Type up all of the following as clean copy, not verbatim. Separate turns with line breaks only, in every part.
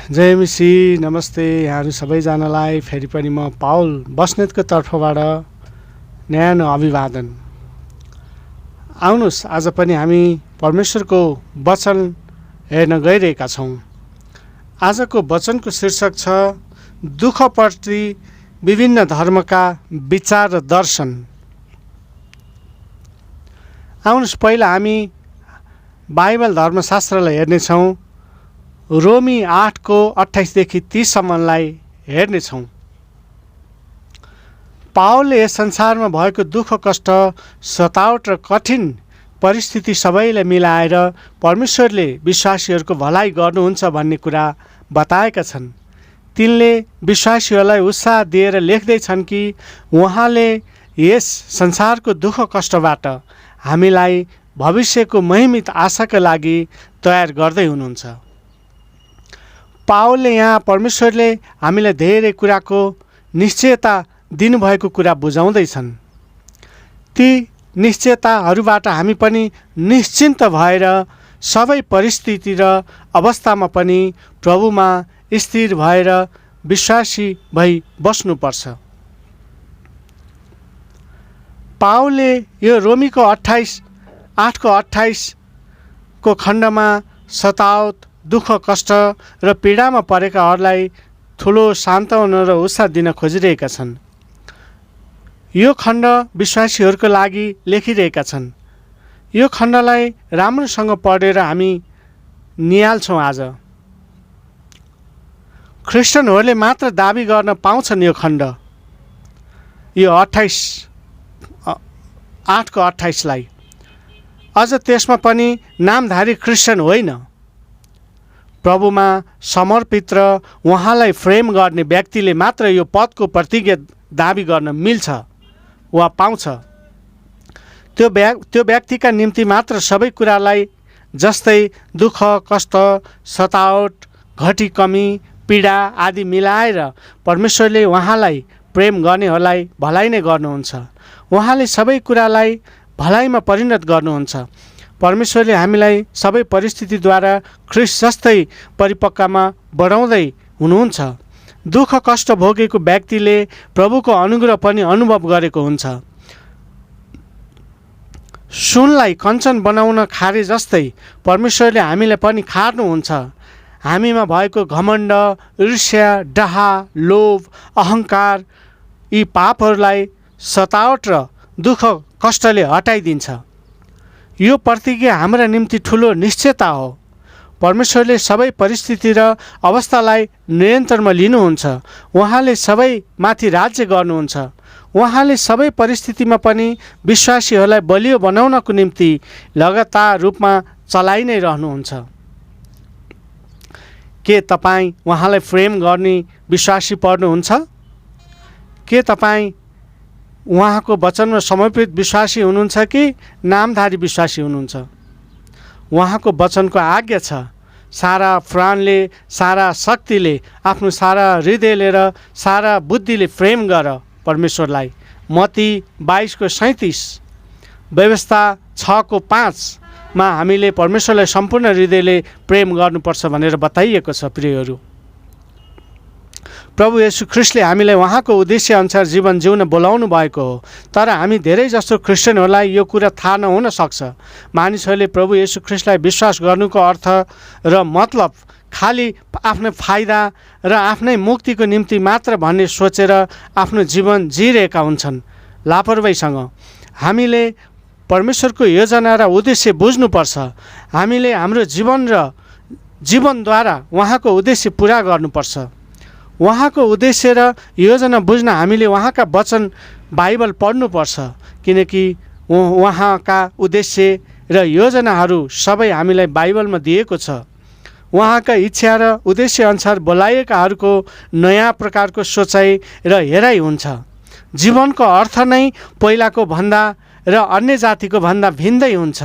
जय मिसी, नमस्ते यहाँहरू सबैजनालाई। फेरि पनि म पाउल बस्नेतको तर्फबाट न्यानो अभिवादन। आउनुहोस्, आज पनि हामी परमेश्वरको वचन हेर्न गइरहेका छौँ। आजको वचनको शीर्षक छ दुःखप्रति विभिन्न धर्मका विचार र दर्शन। आउनुहोस्, पहिला हामी बाइबल धर्मशास्त्रलाई हेर्नेछौँ। रोमी 8को 28देखि 30सम्मलाई हेर्नेछौँ। पावलले यस संसारमा भएको दुःख, कष्ट, सतावट र कठिन परिस्थिति सबैलाई मिलाएर परमेश्वरले विश्वासीहरूको भलाइ गर्नुहुन्छ भन्ने कुरा बताएका छन्। तिनले विश्वासीहरूलाई उत्साह दिएर लेख्दैछन् कि उहाँले यस संसारको दुःख कष्टबाट हामीलाई भविष्यको महिमित आशाका लागि तयार गर्दै हुनुहुन्छ। पावलले यहाँ परमेश्वरले हामीलाई धेरै कुराको निश्चयता दिनुभएको कुरा बुझाउँदैछन्। ती निश्चयताहरूबाट हामी पनि निश्चिन्त भएर सबै परिस्थिति र अवस्थामा पनि प्रभुमा स्थिर भएर विश्वासी भई बस्नुपर्छ। पावलले यो रोमीको 8को 28को खण्डमा सतावट, दुःख, कष्ट र पीडामा परेकाहरूलाई ठुलो सान्त्वना र उत्साह दिन खोजिरहेका छन्। यो खण्ड विश्वासीहरूको लागि लेखिरहेका छन्। यो खण्डलाई राम्रोसँग पढेर हामी निहाल्छौँ। आज ख्रिस्टियनहरूले मात्र दाबी गर्न पाउँछन् यो खण्ड, यो 8को 28लाई। अझ त्यसमा पनि नामधारी ख्रिस्टियन होइन, प्रभुमा समर्पित र उहाँलाई प्रेम गर्ने व्यक्तिले मात्र यो पदको प्रतिज्ञा दाबी गर्न मिल्छ वा पाउँछ। त्यो व्यक्तिका निम्ति मात्र सबै कुरालाई, जस्तै दुःख, कष्ट, सतावट, घटी, कमी, पीडा आदि मिलाएर परमेश्वरले उहाँलाई प्रेम गर्नेहरूलाई भलाइ नै गर्नुहुन्छ। उहाँले सबै कुरालाई भलाइमा परिणत गर्नुहुन्छ। परमेश्वरले हामीलाई सबै परिस्थितिद्वारा ख्रिस्ट जस्तै परिपक्वमा बढाउँदै हुनुहुन्छ। दुःख कष्ट भोगेको व्यक्तिले प्रभुको अनुग्रह पनि अनुभव गरेको हुन्छ। सुनलाई कञ्चन बनाउन खारे जस्तै परमेश्वरले हामीलाई पनि खार्नुहुन्छ। हामीमा भएको घमण्ड, ईर्ष्या, डाहा, लोभ, अहङ्कार, यी पापहरूलाई सतावट र दुःख कष्टले हटाइदिन्छ। यो प्रतिज्ञा हाम्रा निम्ति ठुलो निश्चयता हो। परमेश्वरले सबै परिस्थिति र अवस्थालाई नियन्त्रणमा लिनुहुन्छ। उहाँले सबै माथि राज्य गर्नुहुन्छ। उहाँले सबै परिस्थितिमा पनि विश्वासीहरूलाई बलियो बनाउनको निम्ति लगातार रूपमा चलाइ नै रहनुहुन्छ। के तपाईँ उहाँलाई प्रेम गर्ने विश्वासी पर्नुहुन्छ? के तपाईँ उहाँको वचनमा समर्पित विश्वासी हुनुहुन्छ कि नामधारी विश्वासी हुनुहुन्छ? उहाँको वचनको आज्ञा छ, सारा प्राणले, सारा शक्तिले, आफ्नो सारा हृदयले र सारा बुद्धिले प्रेम गर परमेश्वरलाई। मत्ती 22को 37, व्यवस्था 6को 5मा हामीले परमेश्वरलाई सम्पूर्ण हृदयले प्रेम गर्नुपर्छ भनेर बताइएको छ। प्रियहरू, प्रभु येशू ख्रिस्टले हामीलाई उहाँको उद्देश्य अनुसार जीवन जिउन बोलाउनु भएको हो। तर हामी धेरै जस्तो ख्रिस्टियनहरूलाई यो कुरा थाहा नहुन सक्छ। मानिसहरूले प्रभु येशू ख्रिस्टलाई विश्वास गर्नुको अर्थ र मतलब खालि आफ्नो फाइदा र आफ्नै मुक्तिको निम्ति मात्र भन्ने सोचेर आफ्नो जीवन जिइरहेका हुन्छन् लापरवाहीसँग। हामीले परमेश्वरको योजना र उद्देश्य बुझ्नुपर्छ। हामीले हाम्रो जीवनद्वारा उहाँको उद्देश्य पुरा गर्नुपर्छ। उहाँको उद्देश्य र योजना बुझ्न हामीले उहाँका वचन बाइबल पढ्नुपर्छ, किनकि उहाँका उद्देश्य र योजनाहरू सबै हामीलाई बाइबलमा दिएको छ। उहाँका इच्छा र उद्देश्य अनुसार बोलाइएकाहरूको नयाँ प्रकारको सोचाइ र हेराइ हुन्छ। जीवनको अर्थ नै पहिलाको भन्दा र अन्य जातिको भन्दा भिन्दै हुन्छ।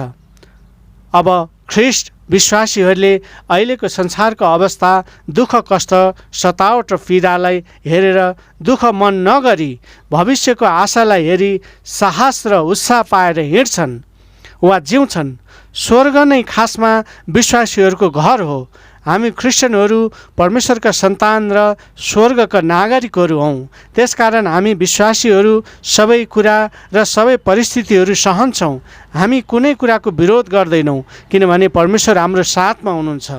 अब ख्रिस्ट विश्वासीहरूले अहिलेको संसारको अवस्था, दुःख, कष्ट, सतावट र पीडालाई हेरेर दुःख मन नगरी भविष्यको आशालाई हेरी साहस र उत्साह पाएर हिँड्छन् वा जिउँछन्। स्वर्ग नै खासमा विश्वासीहरूको घर हो। हामी क्रिस्चियनहरू परमेश्वरका सन्तान र स्वर्गका नागरिकहरू हौँ। त्यसकारण हामी विश्वासीहरू सबै कुरा र सबै परिस्थितिहरू सहन्छौँ। हामी कुनै कुराको विरोध गर्दैनौँ, किनभने परमेश्वर हाम्रो साथमा हुनुहुन्छ।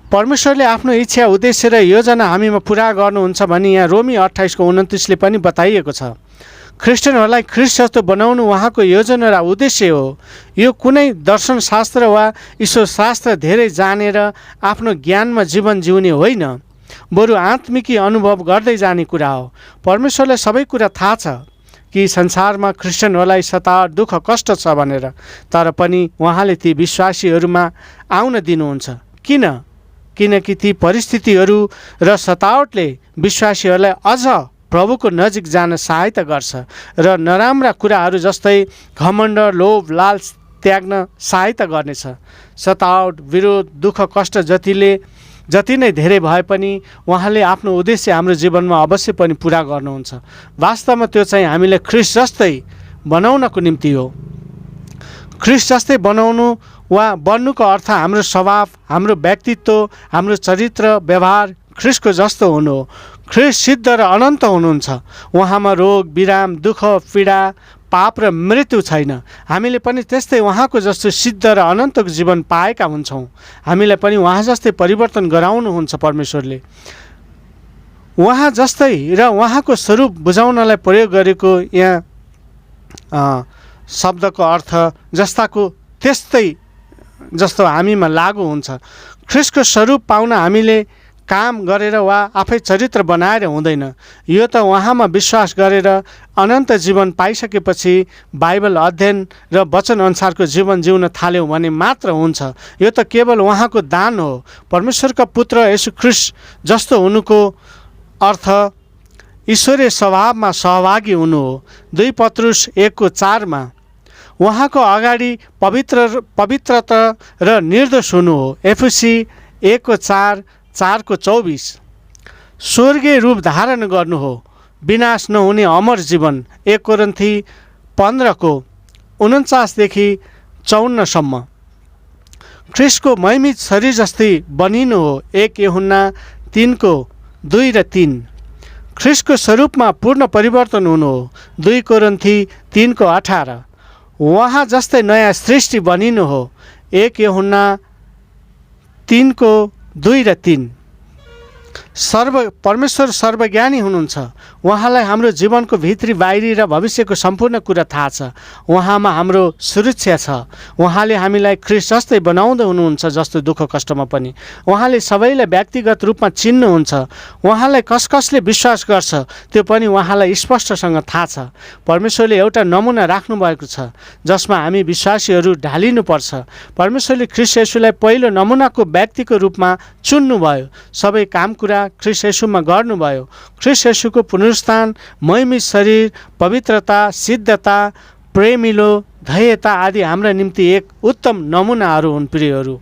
परमेश्वरले आफ्नो इच्छा, उद्देश्य र योजना हामीमा पुरा गर्नुहुन्छ भनी यहाँ रोमी 28:29 पनि बताइएको छ। क्रिस्चियनहरूलाई ख्रिस्ट जस्तो बनाउनु उहाँको योजना र उद्देश्य हो। यो कुनै दर्शनशास्त्र वा ईश्वरशास्त्र धेरै जानेर आफ्नो ज्ञानमा जीवन जिउने होइन, बरु आत्मिकी अनुभव गर्दै जाने कुरा हो। परमेश्वरलाई सबै कुरा थाहा छ कि संसारमा क्रिस्चियनहरूलाई सताव, दुःख, कष्ट छ भनेर, तर पनि उहाँले ती विश्वासीहरूमा आउन दिनुहुन्छ। किनकि ती परिस्थितिहरू र सतावटले विश्वासीहरूलाई अझ प्रभुको नजिक जान सहायता गर्छ र नराम्रा कुराहरू जस्तै घमण्ड, लोभ, लालच त्याग्न सहायता गर्नेछ। सतावट, विरोध, दुःख, कष्ट जति नै धेरै भए पनि उहाँले आफ्नो उद्देश्य हाम्रो जीवनमा अवश्य पनि पुरा गर्नुहुन्छ। वास्तवमा त्यो चाहिँ हामीलाई ख्रिस्ट जस्तै बनाउनको निम्ति हो। ख्रिस्ट जस्तै बनाउनु वा बन्नुको अर्थ हाम्रो स्वभाव, हाम्रो व्यक्तित्व, हाम्रो चरित्र, व्यवहार ख्रिस्टको जस्तो हुनु हो। ख्रिस्ट सिद्ध र अनन्त हुनुहुन्छ। उहाँमा रोग, विराम, दुःख, पीडा, पाप र मृत्यु छैन। हामीले पनि त्यस्तै उहाँको जस्तो सिद्ध र अनन्तको जीवन पाएका हुन्छौँ। हामीलाई पनि उहाँ जस्तै परिवर्तन गराउनुहुन्छ परमेश्वरले। उहाँ जस्तै र उहाँको स्वरूप बुझाउनलाई प्रयोग गरेको यहाँ शब्दको अर्थ जस्ताको त्यस्तै जस्तो हामीमा लागू हुन्छ। ख्रिस्टको स्वरूप पाउन हामीले काम गरेर वा आफै चरित्र बनाएर हुँदैन। यो त उहाँमा विश्वास गरेर अनन्त जीवन पाइसकेपछि बाइबल अध्ययन र वचन अनुसारको जीवन जिउन थाल्यौँ भने मात्र हुन्छ। यो त केवल उहाँको दान हो। परमेश्वरका पुत्र येशू ख्रिस्ट जस्तो हुनुको अर्थ ईश्वरीय स्वभावमा सहभागी हुनु हो। 2 पत्रुस 1:4 उहाँको अगाडि पवित्रता र निर्दोष हुनु हो। एफएसी 1:4-4:24 स्वर्गीय रूप धारण गर्नु हो। विनाश नहुने अमर जीवन। 1 कोरिन्थी 15:49-54 ख्रिस्टको महिमित शरीर जस्तै बनिनु हो। 1 यूहन्ना 3:2 र 3 ख्रिस्टको स्वरूपमा पूर्ण परिवर्तन हुनु हो। 2 कोरिन्थी 3:18 उहाँ जस्तै नयाँ सृष्टि बनिनु हो। 1 यूहन्ना 3:2 र 3 परमेश्वर सर्वज्ञानी हुनुहुन्छ। उहाँलाई हाम्रो जीवनको भित्री, बाहिरी र भविष्यको सम्पूर्ण कुरा थाहा छ। उहाँमा हाम्रो सुरक्षा छ। उहाँले हामीलाई ख्रिस्ट जस्तै बनाउँदै हुनुहुन्छ, जस्तो दुःख कष्टमा पनि। उहाँले सबैलाई व्यक्तिगत रूपमा चिन्नुहुन्छ। उहाँलाई कसले विश्वास गर्छ त्यो पनि उहाँलाई स्पष्टसँग थाहा छ। परमेश्वरले एउटा नमुना राख्नुभएको छ जसमा हामी विश्वासीहरू ढालिनुपर्छ। परमेश्वरले ख्रिस्ट येशूलाई पहिलो नमुनाको व्यक्तिको रूपमा चुन्नुभयो। सबै काम कुरा ख्रिस्ट येशूमा गर्नुभयो। ख्रिस्ट येशूको पुनरुत्थान, महिमित शरीर, पवित्रता, सिद्धता, प्रेमिलो, धैर्यता आदि हाम्रा निम्ति एक उत्तम नमुनाहरू हुन्। प्रियहरू,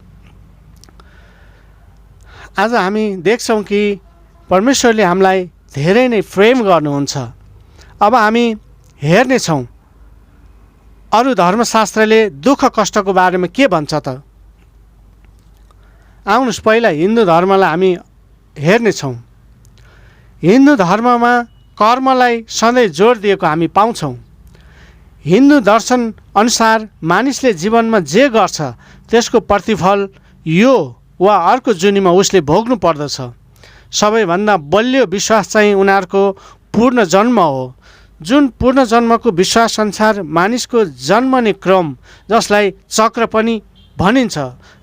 आज हामी देख्छौँ कि परमेश्वरले हामीलाई धेरै नै प्रेम गर्नुहुन्छ। अब हामी हेर्नेछौँ अरू धर्मशास्त्रले दुःख कष्टको बारेमा के भन्छ त। आउनुहोस् पहिला हिन्दू धर्मलाई हामी हेर्नेछौँ। हिन्दू धर्ममा कर्मलाई सधैँ जोड दिएको हामी पाउँछौँ। हिन्दू दर्शन अनुसार मानिसले जीवनमा जे गर्छ त्यसको प्रतिफल यो वा अर्को जुनीमा उसले भोग्नु पर्दछ। सबैभन्दा बलियो विश्वास चाहिँ उनीहरूको पूर्ण जन्म हो। जुन पूर्ण जन्मको विश्वास अनुसार मानिसको जन्मने क्रम, जसलाई चक्र पनि भनिन्छ,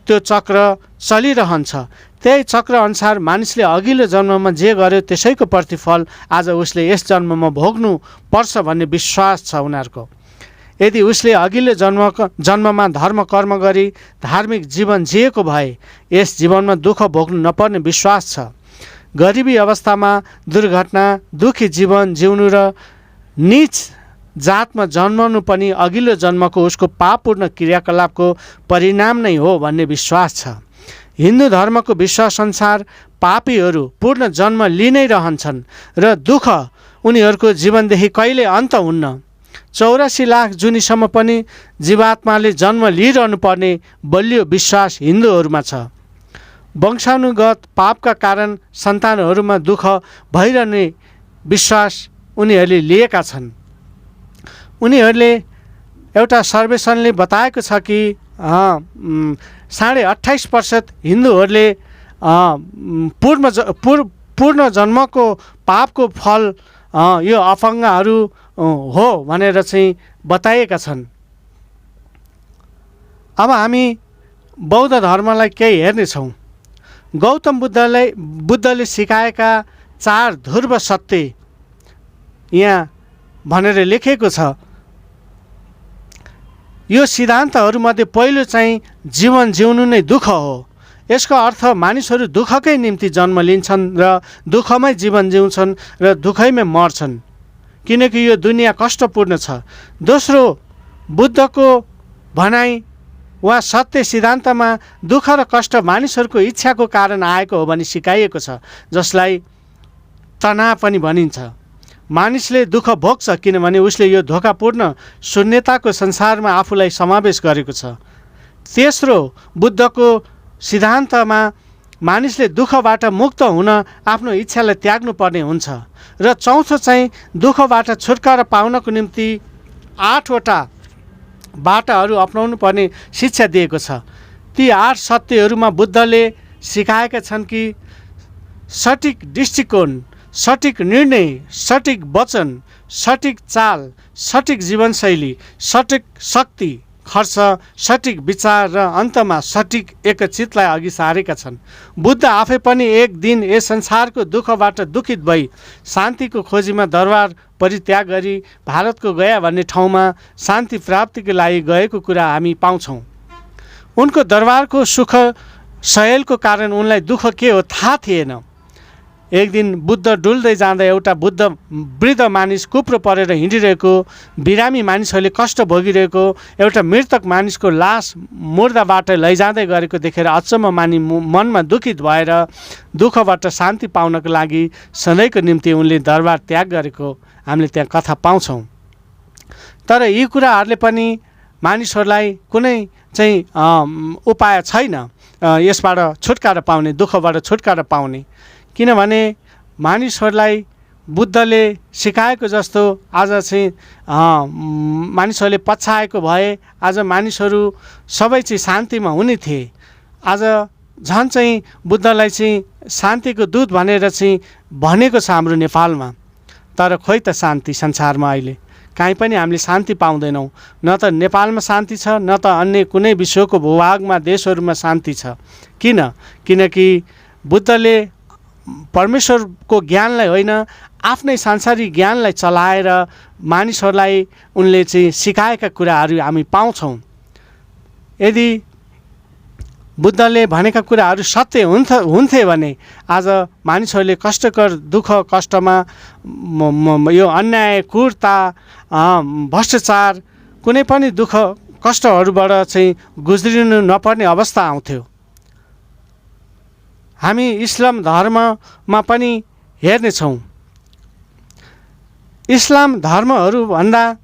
त्यो चक्र चलिरहन्छ। त्यही चक्र अनुसार मानिसले अघिल्लो जन्ममा जे गर्यो त्यसैको प्रतिफल आज उसले यस जन्ममा भोग्नु पर्छ भन्ने विश्वास छ उनीहरूको। यदि उसले अघिल्लो जन्ममा धर्म कर्म गरी धार्मिक जीवन जिएको भए यस जीवनमा दुःख भोग्नु नपर्ने विश्वास छ। गरिबी अवस्थामा दुर्घटना, दुःखी जीवन जिउनु र नीच जातमा जन्मनु पनि अघिल्लो जन्मको उसको पापपूर्ण क्रियाकलापको परिणाम नै हो भन्ने विश्वास छ। हिन्दू धर्मको विश्वास अनुसार पापीहरू पूर्ण जन्म लिइ नै रहन्छन् र दुःख उनीहरूको जीवनदेखि कहिले अन्त हुन्न। 84 लाख जुनीसम्म पनि जीवात्माले जन्म लिइरहनु पर्ने बलियो विश्वास हिन्दूहरूमा छ। वंशानुगत पापका कारण सन्तानहरूमा दुःख भइरहने विश्वास उनीहरूले लिएका छन्। उनीहरूले एउटा सर्वेक्षणले बताएको छ कि 28% हिन्दूहरूले पूर्ण जन्मको पापको फल यो अफङ्गहरू हो भनेर चाहिँ बताएका छन्। अब हामी बौद्ध धर्मलाई केही हेर्नेछौँ। गौतम बुद्धले सिकाएका 4 ध्रुव सत्य यहाँ भनेर लेखेको छ। यो सिद्धान्तहरूमध्ये पहिलो चाहिँ जीवन जिउनु नै दुःख हो। यसको अर्थ मानिसहरू दुःखकै निम्ति जन्म लिन्छन् र दुःखमै जीवन जिउँछन् र दुःखैमै मर्छन्, किनकि यो दुनियाँ कष्टपूर्ण छ। दोस्रो, बुद्धको भनाइ वा सत्य सिद्धान्तमा दुःख र कष्ट मानिसहरूको इच्छाको कारण आएको हो भनी सिकाइएको छ, जसलाई तनाव पनि भनिन्छ। मानिसले दुःख भोग्छ किनभने उसले यो धोकापूर्ण शून्यताको संसारमा आफूलाई समावेश गरेको छ। तेस्रो, बुद्धको सिद्धान्तमा मानिसले दुःखबाट मुक्त हुन आफ्नो इच्छालाई त्याग्नुपर्ने हुन्छ। र चौथो चाहिँ दुःखबाट छुटकारा पाउनको निम्ति 8वटा बाटाहरू अपनाउनु पर्ने शिक्षा दिएको छ। ती 8 सत्यहरूमा बुद्धले सिकाएका छन् कि सठिक दृष्टिकोण, सठिक निर्णय, सठिक वचन, सठिक चाल, सठिक जीवनशैली, सठिक शक्ति खर्च, सठिक विचार र अन्तमा सठिक एकचितलाई अघि सारेका छन्। बुद्ध आफै पनि एक दिन यस संसारको दुःखबाट दुखित भई शान्तिको खोजीमा दरबार परित्याग गरी भारतको गया भन्ने ठाउँमा शान्ति प्राप्तिको लागि गएको कुरा हामी पाउँछौँ। उनको दरबारको सुख सहेलको कारण उनलाई दुःख के हो थाहा थिएन। एक दिन बुद्ध डुल्दै जाँदा एउटा वृद्ध मानिस कुप्रो परेर हिँडिरहेको, बिरामी मानिसहरूले कष्ट भोगिरहेको एउटा मृतक मानिसको लास मुर्दाबाट लैजाँदै गरेको देखेर अचम्म मानी मनमा दुखित भएर दुःखबाट शान्ति पाउनको लागि सधैँको निम्ति उनले दरबार त्याग गरेको हामीले त्यहाँ कथा पाउँछौँ। तर यी कुराहरूले पनि मानिसहरूलाई कुनै चाहिँ उपाय छैन यसबाट छुटकारा पाउने, दुःखबाट छुटकारा पाउने। किनभने मानिसहरूलाई बुद्धले सिकाएको जस्तो आज चाहिँ मानिसहरूले पछाएको भए आज मानिसहरू सबै चाहिँ शान्तिमा हुने थिए। आज झन् चाहिँ बुद्धलाई चाहिँ शान्तिको दूत भनेर चाहिँ भनेको छ हाम्रो नेपालमा। तर खोइ त शान्ति संसारमा अहिले काहीँ पनि हामीले शान्ति पाउँदैनौँ। न त नेपालमा शान्ति छ, न त अन्य कुनै विश्वको भूभागमा देशहरूमा शान्ति छ। किनकि बुद्धले परमेश्वरको ज्ञानलाई होइन आफ्नै सांसारिक ज्ञानलाई चलाएर मानिसहरूलाई उनले चाहिँ सिकाएका कुराहरू हामी पाउँछौँ। यदि बुद्धले भनेका कुराहरू सत्य हुन्थे भने आज मानिसहरूले कष्टकर दुःख कष्टमा यो अन्याय, क्रूरता, भ्रष्टाचार कुनै पनि दुःख कष्टहरूबाट चाहिँ गुज्रिनु नपर्ने अवस्था आउँथ्यो। हामी इस्लाम धर्ममा पनि हेर्नेछौँ। इस्लाम धर्महरूभन्दा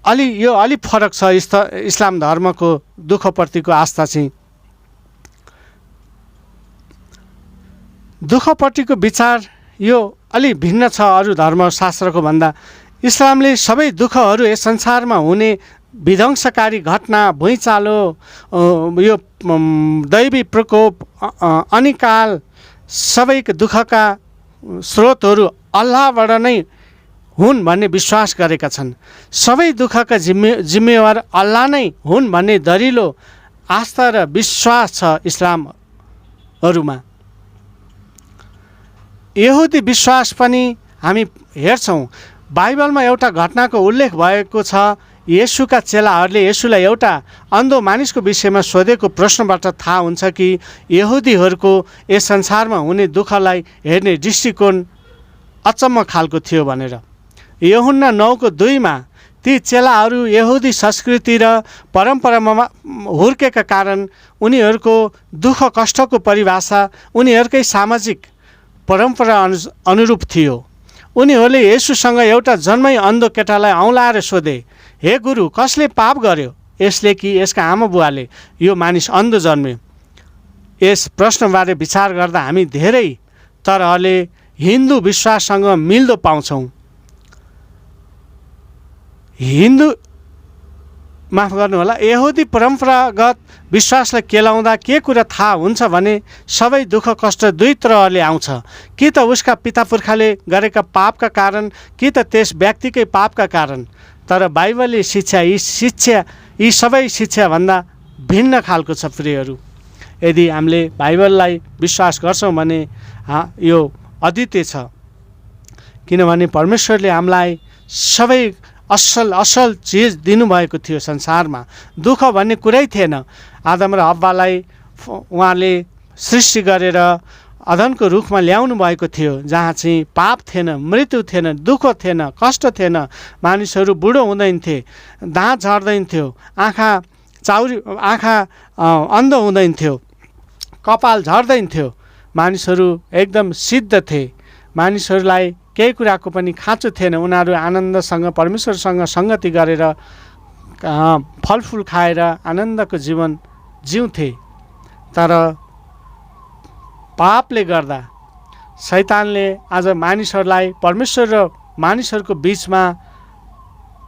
अलि फरक छ इस्लाम धर्मको दुःखप्रतिको आस्था चाहिँ। दुःखप्रतिको विचार यो अलि भिन्न छ अरू धर्मशास्त्रको भन्दा। इस्लामले सबै दुःखहरू यस संसारमा हुने विध्वंसकारी घटना, भुइँचालो, यो दैवी प्रकोप, अनिकाल सबैको दुःखका स्रोतहरू अल्लाहबाट नै हुन् भन्ने विश्वास गरेका छन्। सबै दुःखका जिम्मेवार अल्लाह नै हुन् भन्ने दरिलो आस्था र विश्वास छ इस्लामहरूमा। यहुदी विश्वास पनि हामी हेर्छौँ। बाइबलमा एउटा घटनाको उल्लेख भएको छ। येशूका चेलाहरूले येशूलाई एउटा अन्धो मानिसको विषयमा सोधेको प्रश्नबाट थाहा हुन्छ कि यहुदीहरूको यस संसारमा हुने दुःखलाई हेर्ने दृष्टिकोण अचम्म खालको थियो भनेर। यूहन्ना 9:2 ती चेलाहरू यहुदी संस्कृति र परम्परामा हुर्केका कारण उनीहरूको दुःख कष्टको परिभाषा उनीहरूकै सामाजिक परम्परा अनुरूप थियो। उनीहरूले येशूसँग एउटा जन्मै अन्धो केटालाई औँलाएर सोधे, हे गुरु, कसले पाप गर्यो यसले कि यसका आमा बुवाले यो मानिस अन्ध जन्म्यो? यस प्रश्नबारे विचार गर्दा हामी धेरै तरहले हिन्दू विश्वाससँग मिल्दो पाउँछौँ। माफ गर्नुहोला, यहुदी परम्परागत विश्वासलाई केलाउँदा के कुरा थाहा हुन्छ भने सबै दुःख कष्ट दुई तरहले आउँछ। कि त उसका पितापुर्खाले गरेका पापका कारण, कि त त्यस व्यक्तिकै पापका कारण। तर बाइबलले शिक्षा यी सबै शिक्षाभन्दा भिन्न खालको छ प्रियहरू। यदि हामीले बाइबललाई विश्वास गर्छौँ भने यो अद्वितीय छ, किनभने परमेश्वरले हामीलाई सबै असल चिज दिनुभएको थियो। संसारमा दुःख भन्ने कुरै थिएन। आदम र हव्वालाई उहाँले सृष्टि गरेर अदनको रुखमा ल्याउनु भएको थियो, जहाँ चाहिँ पाप थिएन, मृत्यु थिएन, दुःख थिएन, कष्ट थिएन। मानिसहरू बुढो हुँदैन्थे, दाँत झर्दैन्थ्यो, आँखा अन्ध हुँदैन्थ्यो, कपाल झर्दैन्थ्यो। मानिसहरू एकदम सिद्ध थिए। मानिसहरूलाई केही कुराको पनि खाँचो थिएन। उनीहरू आनन्दसँग परमेश्वरसँग सङ्गति गरेर फलफुल खाएर आनन्दको जीवन जिउँथे। तर पापले गर्दा शैतानले आज मानिसहरूलाई परमेश्वर र मानिसहरूको बिचमा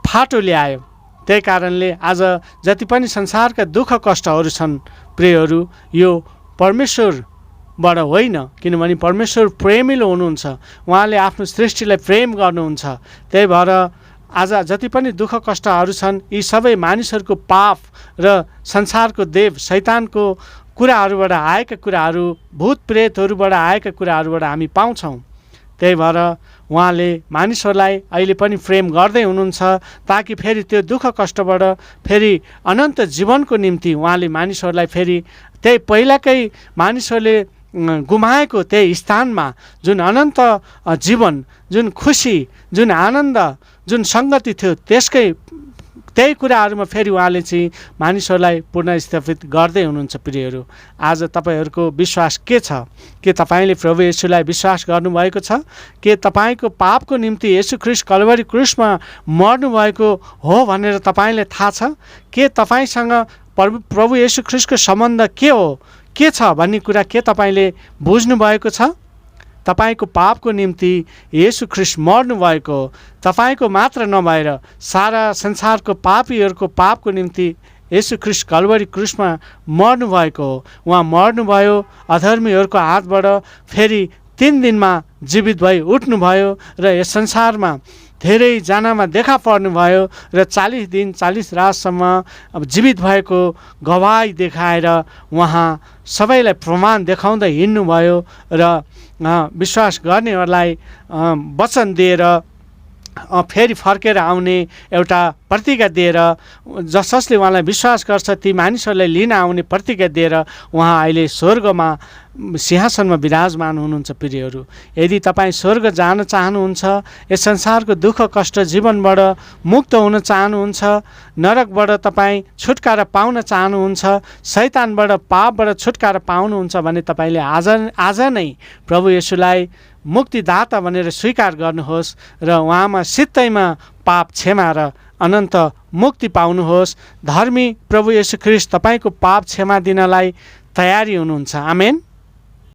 फाटो ल्यायो। त्यही कारणले आज जति पनि संसारका दुःख कष्टहरू छन् प्रियहरू, यो परमेश्वरबाट होइन, किनभने परमेश्वर प्रेमिलो हुनुहुन्छ। उहाँले आफ्नो सृष्टिलाई प्रेम गर्नुहुन्छ। त्यही भएर आज जति पनि दुःख कष्टहरू छन् यी सबै मानिसहरूको पाप र संसारको देव शैतानको कुराहरूबाट आएका कुराहरू, भूत प्रेतहरूबाट आएका कुराहरूबाट हामी पाउँछौँ। त्यही भएर उहाँले मानिसहरूलाई अहिले पनि प्रेम गर्दै हुनुहुन्छ, ताकि फेरि त्यो दुःख कष्टबाट फेरि अनन्त जीवनको निम्ति उहाँले मानिसहरूलाई फेरि त्यही पहिलाकै मानिसहरूले गुमाएको त्यही स्थानमा जुन अनन्त जीवन, जुन खुसी, जुन आनन्द, जुन सङ्गति थियो, त्यही कुराहरूमा फेरि उहाँले चाहिँ मानिसहरूलाई पुनर्स्थापित गर्दै हुनुहुन्छ। प्रियहरू, आज तपाईँहरूको विश्वास के छ? के तपाईँले प्रभु येशूलाई विश्वास गर्नुभएको छ? के तपाईँको पापको निम्ति येशू ख्रीष्ट कल्भरी क्रुसमा मर्नुभएको हो भनेर तपाईँले थाहा छ? के तपाईँसँग प्रभु येशू ख्रीष्टको सम्बन्ध के हो, के छ भन्ने कुरा के तपाईँले बुझ्नुभएको छ? तपाईँको पापको निम्ति येशू ख्रीष्ट मर्नुभएको हो। तपाईँको मात्र नभएर सारा संसारको पापीहरूको पापको निम्ति येशू ख्रीष्ट कल्भरी क्रुसमा मर्नुभएको हो। उहाँ मर्नुभयो अधर्मीहरूको हातबाट, फेरि 3 दिनमा जीवित भई उठ्नुभयो र यस संसारमा धेरैजनामा देखा पर्नुभयो र 40 दिन 40 रातसम्म जीवित भएको गवाही देखाएर उहाँ सबैलाई प्रमाण देखाउँदै हिँड्नुभयो र विश्वास गर्नेहरूलाई वचन दिएर फेरि फर्केर आउने एउटा प्रतिज्ञा दिएर, जसले उहाँलाई विश्वास गर्छ ती मानिसहरूलाई लिन आउने प्रतिज्ञा दिएर उहाँ अहिले स्वर्गमा सिंहासनमा विराजमान हुनुहुन्छ। प्रियहरू, यदि तपाईँ स्वर्ग जान चाहनुहुन्छ, यस संसारको दुःख कष्ट जीवनबाट मुक्त हुन चाहनुहुन्छ, नरकबाट तपाईँ छुटकारा पाउन चाहनुहुन्छ, शैतानबाट पापबाट छुटकारा पाउनुहुन्छ भने तपाईँले आज नै प्रभु येशूलाई मुक्तिदाता भनेर स्वीकार गर्नुहोस् र उहाँमा सित्तैमा पाप क्षमा र अनन्त मुक्ति पाउनुहोस्। धर्मी प्रभु येशू ख्रीष्ट तपाईँको पाप क्षमा दिनलाई तयारी हुनुहुन्छ। आमेन।